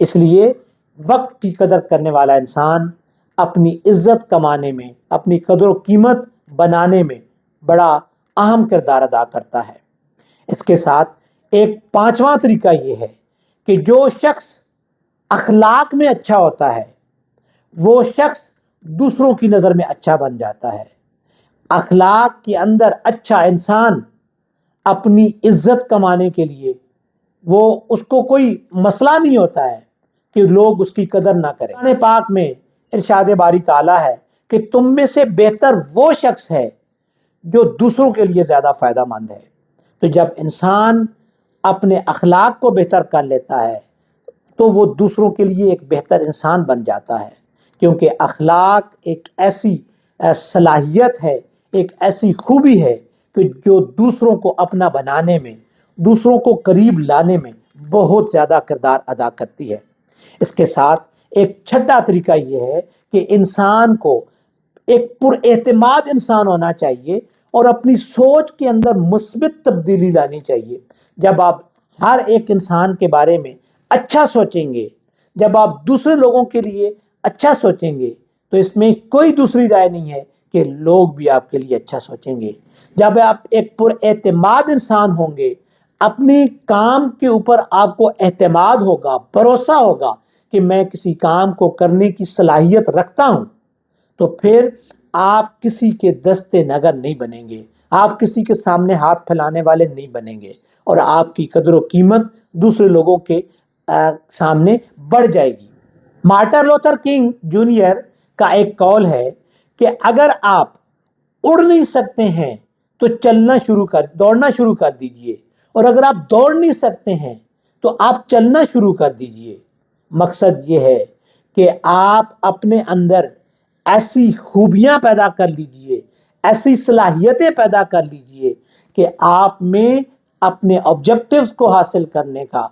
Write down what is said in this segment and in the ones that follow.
اس لیے وقت کی قدر کرنے والا انسان اپنی عزت کمانے میں، اپنی قدر و قیمت بنانے میں بڑا اہم کردار ادا کرتا ہے۔ اس کے ساتھ ایک پانچواں طریقہ یہ ہے کہ جو شخص اخلاق میں اچھا ہوتا ہے وہ شخص دوسروں کی نظر میں اچھا بن جاتا ہے۔ اخلاق کے اندر اچھا انسان اپنی عزت کمانے کے لیے اس کو کوئی مسئلہ نہیں ہوتا ہے کہ لوگ اس کی قدر نہ کریں۔ قرآن پاک میں ارشاد باری تعالیٰ ہے کہ تم میں سے بہتر وہ شخص ہے جو دوسروں کے لیے زیادہ فائدہ مند ہے۔ تو جب انسان اپنے اخلاق کو بہتر کر لیتا ہے تو وہ دوسروں کے لیے ایک بہتر انسان بن جاتا ہے، کیونکہ اخلاق ایک ایسی صلاحیت ہے، ایک ایسی خوبی ہے کہ جو دوسروں کو اپنا بنانے میں، دوسروں کو قریب لانے میں بہت زیادہ کردار ادا کرتی ہے۔ اس کے ساتھ ایک چھٹا طریقہ یہ ہے کہ انسان کو ایک پر اعتماد انسان ہونا چاہیے اور اپنی سوچ کے اندر مثبت تبدیلی لانی چاہیے۔ جب آپ ہر ایک انسان کے بارے میں اچھا سوچیں گے، جب آپ دوسرے لوگوں کے لیے اچھا سوچیں گے تو اس میں کوئی دوسری رائے نہیں ہے کہ لوگ بھی آپ کے لیے اچھا سوچیں گے۔ جب آپ ایک پر اعتماد انسان ہوں گے، اپنی کام کے اوپر آپ کو اعتماد ہوگا، بھروسہ ہوگا کہ میں کسی کام کو کرنے کی صلاحیت رکھتا ہوں، تو پھر آپ کسی کے دستے نگر نہیں بنیں گے، آپ کسی کے سامنے ہاتھ پھیلانے والے نہیں بنیں گے، اور آپ کی قدر و قیمت دوسرے لوگوں کے سامنے بڑھ جائے گی۔ مارٹن لوتھر کنگ جونیئر کا ایک قول ہے کہ اگر آپ اڑ نہیں سکتے ہیں تو دوڑنا شروع کر دیجئے، اور اگر آپ دوڑ نہیں سکتے ہیں تو آپ چلنا شروع کر دیجئے۔ مقصد یہ ہے کہ آپ اپنے اندر ایسی خوبیاں پیدا کر لیجئے، ایسی صلاحیتیں پیدا کر لیجئے کہ آپ میں اپنے آبجیکٹیوز کو حاصل کرنے کا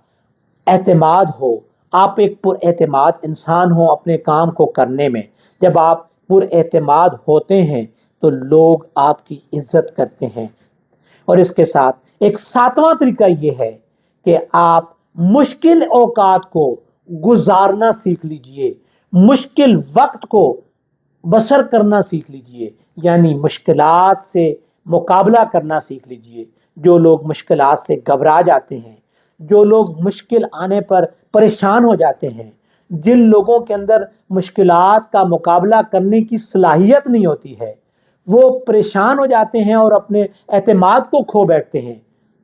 اعتماد ہو، آپ ایک پر اعتماد انسان ہو اپنے کام کو کرنے میں۔ جب آپ پر اعتماد ہوتے ہیں تو لوگ آپ کی عزت کرتے ہیں۔ اور اس کے ساتھ ایک ساتواں طریقہ یہ ہے کہ آپ مشکل اوقات کو گزارنا سیکھ لیجئے، مشکل وقت کو بسر کرنا سیکھ لیجئے، یعنی مشکلات سے مقابلہ کرنا سیکھ لیجئے۔ جو لوگ مشکلات سے گھبرا جاتے ہیں، جو لوگ مشکل آنے پر پریشان ہو جاتے ہیں، جن لوگوں کے اندر مشکلات کا مقابلہ کرنے کی صلاحیت نہیں ہوتی ہے، وہ پریشان ہو جاتے ہیں اور اپنے اعتماد کو کھو بیٹھتے ہیں،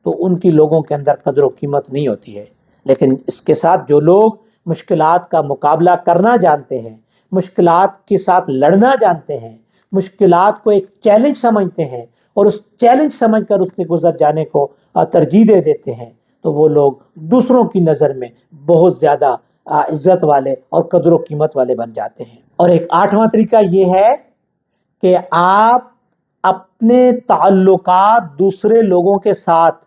تو ان کی لوگوں کے اندر قدر و قیمت نہیں ہوتی ہے۔ لیکن اس کے ساتھ جو لوگ مشکلات کا مقابلہ کرنا جانتے ہیں، مشکلات کے ساتھ لڑنا جانتے ہیں، مشکلات کو ایک چیلنج سمجھتے ہیں اور اس چیلنج سمجھ کر اس سے گزر جانے کو ترجیح دے دیتے ہیں، تو وہ لوگ دوسروں کی نظر میں بہت زیادہ عزت والے اور قدر و قیمت والے بن جاتے ہیں۔ اور ایک آٹھواں طریقہ یہ ہے کہ آپ اپنے تعلقات دوسرے لوگوں کے ساتھ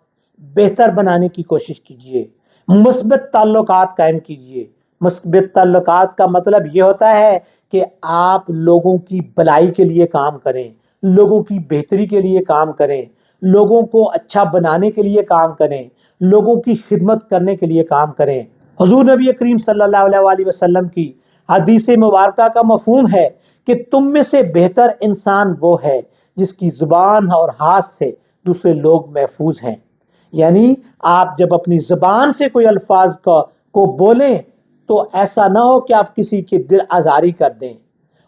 بہتر بنانے کی کوشش کیجئے، مثبت تعلقات قائم کیجئے۔ مثبت تعلقات کا مطلب یہ ہوتا ہے کہ آپ لوگوں کی بھلائی کے لیے کام کریں، لوگوں کی بہتری کے لیے کام کریں، لوگوں کو اچھا بنانے کے لیے کام کریں، لوگوں کی خدمت کرنے کے لیے کام کریں۔ حضور نبی کریم صلی اللہ علیہ وآلہ وسلم کی حدیث مبارکہ کا مفہوم ہے کہ تم میں سے بہتر انسان وہ ہے جس کی زبان اور ہاتھ سے دوسرے لوگ محفوظ ہیں۔ یعنی آپ جب اپنی زبان سے کوئی الفاظ کو بولیں تو ایسا نہ ہو کہ آپ کسی کے دل آزاری کر دیں،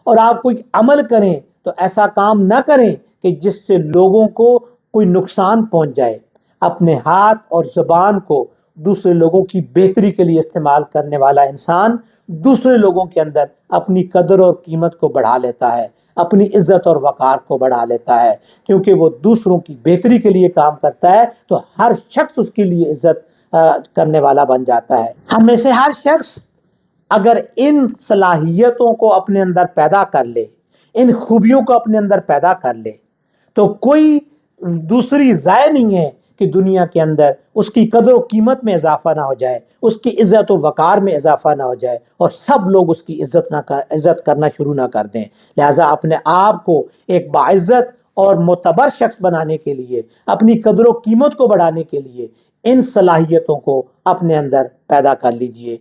اور آپ کوئی عمل کریں تو ایسا کام نہ کریں کہ جس سے لوگوں کو کوئی نقصان پہنچ جائے۔ اپنے ہاتھ اور زبان کو دوسرے لوگوں کی بہتری کے لیے استعمال کرنے والا انسان دوسرے لوگوں کے اندر اپنی قدر اور قیمت کو بڑھا لیتا ہے، اپنی عزت اور وقار کو بڑھا لیتا ہے، کیونکہ وہ دوسروں کی بہتری کے لیے کام کرتا ہے تو ہر شخص اس کے لیے عزت کرنے والا بن جاتا ہے۔ ہم میں سے ہر شخص اگر ان صلاحیتوں کو اپنے اندر پیدا کر لے، ان خوبیوں کو اپنے اندر پیدا کر لے، تو کوئی دوسری رائے نہیں ہے کہ دنیا کے اندر اس کی قدر و قیمت میں اضافہ نہ ہو جائے، اس کی عزت و وقار میں اضافہ نہ ہو جائے اور سب لوگ اس کی عزت کرنا شروع نہ کر دیں۔ لہٰذا اپنے آپ کو ایک باعزت اور معتبر شخص بنانے کے لیے، اپنی قدر و قیمت کو بڑھانے کے لیے ان صلاحیتوں کو اپنے اندر پیدا کر لیجئے۔